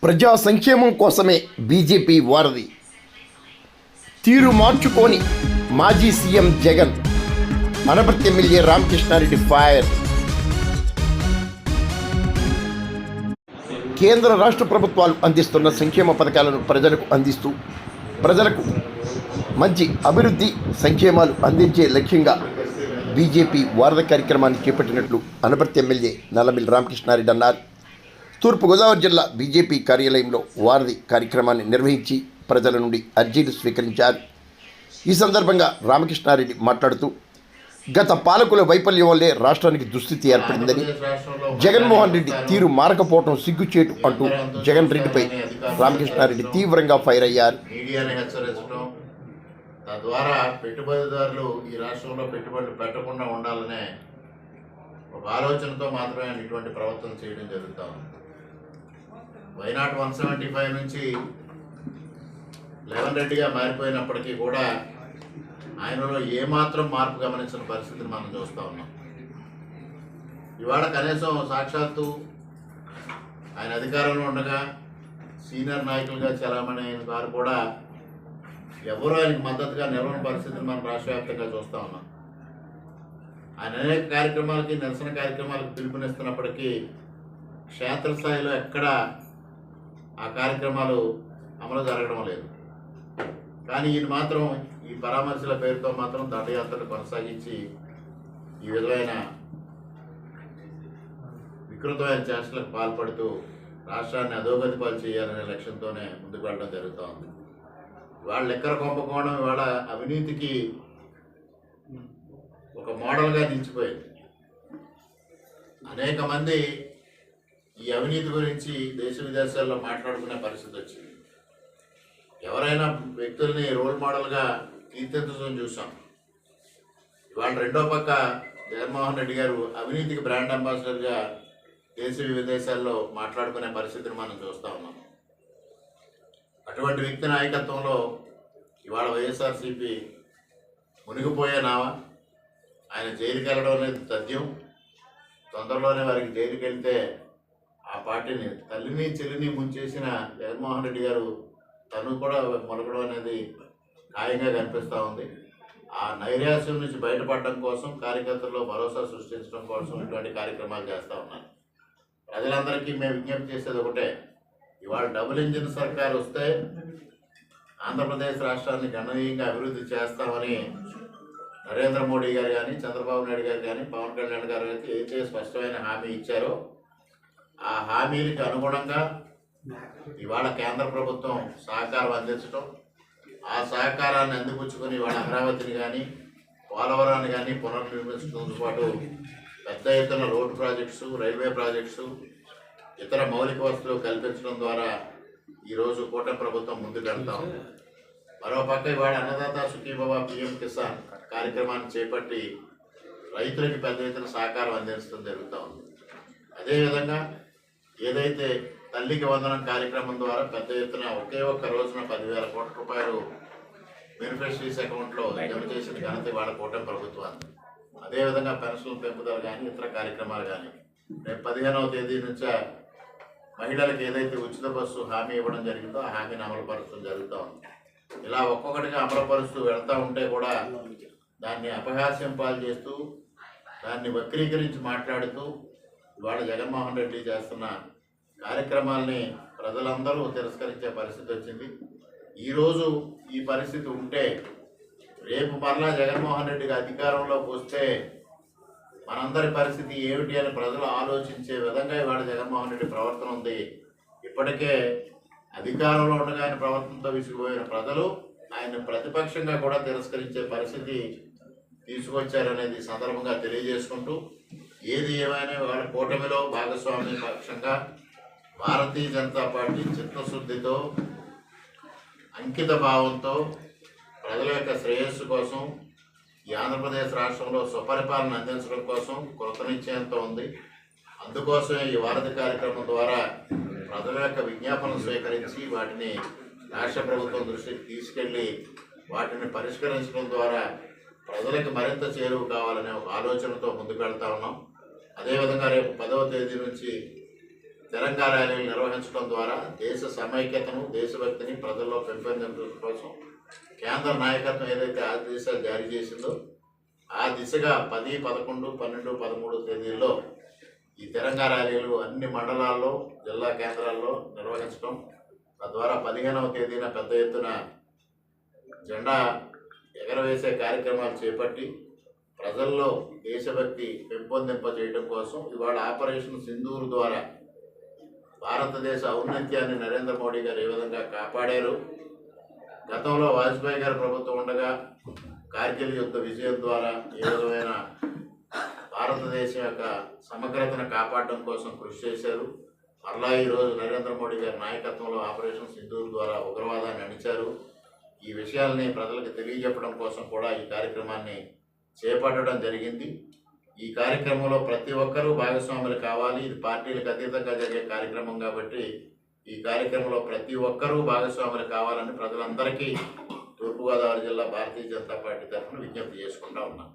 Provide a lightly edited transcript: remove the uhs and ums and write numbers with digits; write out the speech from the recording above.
ప్రజా సంక్షేమం కోసమే బీజేపీ వారధి. తీరు మార్చుకోని మాజీ CM Jagan. Anaparthi MLA Ramakrishna Reddy fire. కేంద్ర రాష్ట్ర ప్రభుత్వాలు అందిస్తున్న సంక్షేమ పథకాలను ప్రజలకు అందిస్తూ ప్రజలకు మంచి అభివృద్ధి సంక్షేమాలు అందించే లక్ష్యంగా బీజేపీ వారధి కార్యక్రమాన్ని చేపట్టినట్లు అనపర్తి ఎమ్మెల్యే నల్లమిల్లి రామకృష్ణారెడ్డి అన్నారు. తూర్పుగోదావరి జిల్లా బీజేపీ కార్యాలయంలో వారధి కార్యక్రమాన్ని నిర్వహించి ప్రజల నుండి అర్జీలు స్వీకరించారు. ఈ సందర్భంగా రామకృష్ణారెడ్డి మాట్లాడుతూ, గత పాలకుల వైఫల్యం వల్లే రాష్ట్రానికి దుస్థితి ఏర్పడిందని, జగన్మోహన్ రెడ్డి తీరు మారకపోవడం సిగ్గుచేటు అంటూ జగన్ రెడ్డిపై రామకృష్ణారెడ్డి తీవ్రంగా ఫైర్ అయ్యారు. తద్వారా పెట్టుబడిదారులు ఈ రాష్ట్రంలో పెట్టుబడులు పెట్టకుండా ఉండాలనే ఒక ఆలోచనతో మాత్రమే ఇటువంటి ప్రవర్తన చేయడం జరుగుతూ ఉంది. వైనాట్ 175 నుంచి లెవెన్ రెడ్డిగా మారిపోయినప్పటికీ కూడా ఆయనలో ఏమాత్రం మార్పు గమనించిన పరిస్థితిని మనం చూస్తూ ఉన్నాం. ఇవాళ కనీసం సాక్షాత్తు ఆయన అధికారంలో ఉండగా సీనియర్ నాయకులుగా చలామణి అయిన వారు కూడా ఎవరూ ఆయనకు మద్దతుగా నిలవని పరిస్థితిని మనం రాష్ట్ర వ్యాప్తంగా చూస్తూ ఉన్నాం. ఆయన అనేక కార్యక్రమాలకి, నిరసన కార్యక్రమాలకు పిలుపునిస్తున్నప్పటికీ క్షేత్రస్థాయిలో ఎక్కడ ఆ కార్యక్రమాలు అమలు జరగడం లేదు. కానీ ఈయన మాత్రం ఈ పరామర్శల పేరుతో మాత్రం దండయాత్రలు కొనసాగించి ఈ విధమైన వికృతమైన చేష్టలకు పాల్పడుతూ రాష్ట్రాన్ని అధోగతి పాలు చేయాలనే లక్ష్యంతోనే ముందుకు వెళ్ళడం జరుగుతూ ఉంది. వాళ్ళ లెక్కర కుంభకోణం ఇవాళ అవినీతికి ఒక మోడల్గా నిలిచిపోయింది. అనేక మంది ఈ అవినీతి గురించి దేశ విదేశాల్లో మాట్లాడుకునే పరిస్థితి వచ్చింది. ఎవరైనా వ్యక్తుల్ని రోల్ మోడల్గా తీర్చిదిద్దడం చూసాం. ఇవాళ రెండో పక్క జగన్మోహన్ రెడ్డి గారు అవినీతికి బ్రాండ్ అంబాసిడర్గా దేశ విదేశాల్లో మాట్లాడుకునే పరిస్థితిని మనం చూస్తూ ఉన్నాం. అటువంటి వ్యక్తి నాయకత్వంలో ఇవాళ వైఎస్ఆర్సీపీ మునిగిపోయే నావా. ఆయన జైలుకి వెళ్ళడం అనేది తథ్యం. తొందరలోనే వారికి జైలుకి వెళ్తే ఆ పార్టీని తల్లిని చెల్లిని ముంచేసిన జగన్మోహన్ రెడ్డి గారు తను కూడా మొలకడం అనేది ఖాయంగా కనిపిస్తూ ఉంది. ఆ నైరాశ్యం నుంచి బయటపడడం కోసం, కార్యకర్తల్లో భరోసా సృష్టించడం కోసం ఇటువంటి కార్యక్రమాలు చేస్తూ ఉన్నారు. ప్రజలందరికీ మేము విజ్ఞప్తి చేసేది ఒకటే, ఇవాళ డబుల్ ఇంజిన్ సర్కార్ వస్తే ఆంధ్రప్రదేశ్ రాష్ట్రాన్ని గణనీయంగా అభివృద్ధి చేస్తామని నరేంద్ర మోడీ గారు కానీ, చంద్రబాబు నాయుడు గారు కానీ, పవన్ కళ్యాణ్ గారు అయితే స్పష్టమైన హామీ ఇచ్చారో ఆ హామీలకు అనుగుణంగా ఇవాళ కేంద్ర ప్రభుత్వం సహకారం అందించడం, ఆ సహకారాన్ని అందిపుచ్చుకొని ఇవాళ అమరావతిని కానీ, పోలవరాన్ని కానీ పునర్నిర్మించడంతో పాటు పెద్ద ఎత్తున రోడ్డు ప్రాజెక్ట్స్, రైల్వే ప్రాజెక్ట్స్, ఇతర మౌలిక వసతులు కల్పించడం ద్వారా ఈరోజు కూటమి ప్రభుత్వం ముందుకు వెళ్తా ఉంది. మరోపక్క ఇవాళ అన్నదాత సుఖీభవ పిఎం కిసాన్ కార్యక్రమాన్ని చేపట్టి రైతులకి పెద్ద ఎత్తున సహకారం అందించడం జరుగుతూ ఉంది. అదేవిధంగా ఏదైతే తల్లికి వందనం కార్యక్రమం ద్వారా పెద్ద ఎత్తున ఒకే ఒక్క రోజున 10,000 కోట్ల రూపాయలు బెనిఫిషరీస్ అకౌంట్లో జమ చేసిన ఘనత ఇవాళ కూటమి ప్రభుత్వాన్ని. అదేవిధంగా పెన్షన్ల పెంపుదల కానీ, ఇతర కార్యక్రమాలు కానీ రేపు 15వ తేదీ నుంచే మహిళలకు ఏదైతే ఉచిత బస్సు హామీ ఇవ్వడం జరిగిందో ఆ హామీని అమలుపరచడం జరుగుతూ ఉంది. ఇలా ఒక్కొక్కటిగా అమలుపరుస్తూ వెళ్తూ ఉంటే కూడా దాన్ని అపహాస్యం పాలు చేస్తూ, దాన్ని వక్రీకరించి మాట్లాడుతూ ఇవాళ జగన్మోహన్ రెడ్డి చేస్తున్న కార్యక్రమాల్ని ప్రజలందరూ తిరస్కరించే పరిస్థితి వచ్చింది. ఈరోజు ఈ పరిస్థితి ఉంటే రేపు మరలా జగన్మోహన్ రెడ్డికి అధికారంలోకి వస్తే మనందరి పరిస్థితి ఏమిటి అని ప్రజలు ఆలోచించే విధంగా ఇవాళ జగన్మోహన్ రెడ్డి ప్రవర్తన ఉంది. ఇప్పటికే అధికారంలో ఉండగా ఆయన ప్రవర్తనతో విసిగిపోయిన ప్రజలు ఆయన ప్రతిపక్షంగా కూడా తిరస్కరించే పరిస్థితి తీసుకొచ్చారనేది సందర్భంగా తెలియజేసుకుంటూ, ఏది ఏమైనా వాళ్ళ కూటమిలో భాగస్వామ్య పక్షంగా భారతీయ జనతా పార్టీ చిత్తశుద్ధితో, అంకిత భావంతో ప్రజల యొక్క శ్రేయస్సు కోసం, ఈ ఆంధ్రప్రదేశ్ రాష్ట్రంలో సుపరిపాలన అందించడం కోసం కృతనిశ్చయంతో ఉంది. అందుకోసమే ఈ వారధి కార్యక్రమం ద్వారా ప్రజల యొక్క విజ్ఞాపనలు స్వీకరించి వాటిని రాష్ట్ర ప్రభుత్వం దృష్టికి తీసుకెళ్ళి వాటిని పరిష్కరించడం ద్వారా ప్రజలకు మరింత చేరువ కావాలనే ఒక ఆలోచనతో ముందుకు వెళ్తా ఉన్నాం. అదేవిధంగా రేపు 10వ తేదీ నుంచి తిరంగా ర్యాలీలు నిర్వహించడం ద్వారా దేశ సమైక్యతను దేశభక్తిని ప్రజల్లో పెంపొందించడం కోసం కేంద్ర నాయకత్వం ఏదైతే ఆదేశాలు జారీ చేసిందో ఆ దిశగా 10, 11, 12, 13 తేదీల్లో ఈ తిరంగా ర్యాలీలు అన్ని మండలాల్లో జిల్లా కేంద్రాల్లో నిర్వహించడం, తద్వారా 15వ తేదీన పెద్ద ఎత్తున జెండా ఎగరవేసే కార్యక్రమాలు చేపట్టి ప్రజల్లో దేశభక్తి పెంపొందింపజేయడం కోసం ఇవాళ ఆపరేషన్ సింధూర్ ద్వారా భారతదేశ ఔన్నత్యాన్ని నరేంద్ర మోడీ గారు ఏ విధంగా కాపాడారు, గతంలో వాజ్పేయి గారి ప్రభుత్వం ఉండగా కార్గిల్ యుద్ధ విజయం ద్వారా ఏ విధమైన భారతదేశం యొక్క సమగ్రతను కాపాడడం కోసం కృషి చేశారు. మరలా ఈరోజు నరేంద్ర మోడీ గారి నాయకత్వంలో ఆపరేషన్ సింధూర్ ద్వారా ఉగ్రవాదాన్ని అణిచారు. ఈ విషయాల్ని ప్రజలకు తెలియజెప్పడం కోసం కూడా ఈ కార్యక్రమాన్ని చేపట్టడం జరిగింది. ఈ కార్యక్రమంలో ప్రతి ఒక్కరూ భాగస్వాములు కావాలి. ఇది పార్టీలకు అతీతంగా జరిగే కార్యక్రమం కాబట్టి ఈ కార్యక్రమంలో ప్రతి ఒక్కరూ భాగస్వాములు కావాలని ప్రజలందరికీ తూర్పుగోదావరి జిల్లా భారతీయ జనతా పార్టీ తరఫున విజ్ఞప్తి చేసుకుంటా ఉన్నాం.